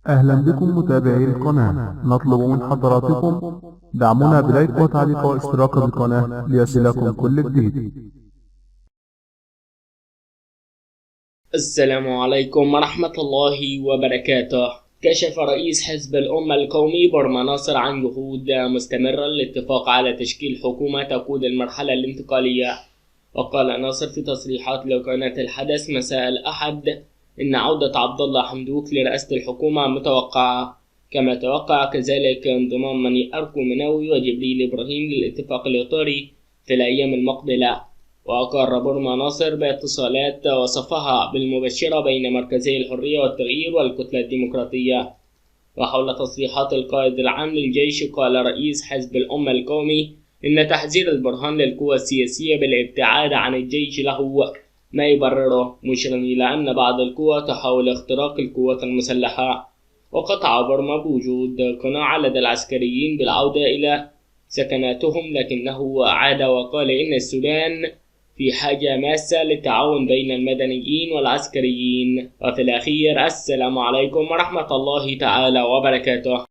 أهلا بكم متابعي القناة. نطلب من حضراتكم دعمنا بلايك وتعليق واشتراك بالقناة ليصلكم كل جديد. السلام عليكم ورحمة الله وبركاته. كشف رئيس حزب الأمة القومي برما ناصر عن جهود مستمرة للاتفاق على تشكيل حكومة تقود المرحلة الانتقالية. وقال ناصر في تصريحات لقناة الحدث مساء الأحد إن عودة عبد الله حمدوك لرئاسة الحكومة متوقعة، كما توقع كذلك انضمام مني أركو مناوي وجبريل إبراهيم للاتفاق الإطاري في الأيام المقبلة. وأقر برما ناصر باتصالات وصفها بالمبشرة بين مركزي الحرية والتغيير والكتلة الديمقراطية. وحول تصريحات القائد العام للجيش قال رئيس حزب الأمة القومي إن تحذير البرهان للقوى السياسية بالابتعاد عن الجيش له ما يبرره، مشيرا إلى أن بعض القوى تحاول اختراق القوات المسلحة. وقطع برما بوجود قناعة لدى العسكريين بالعودة إلى سكناتهم، لكنه عاد وقال إن السودان في حاجة ماسة للتعاون بين المدنيين والعسكريين. وفي الأخير السلام عليكم ورحمة الله تعالى وبركاته.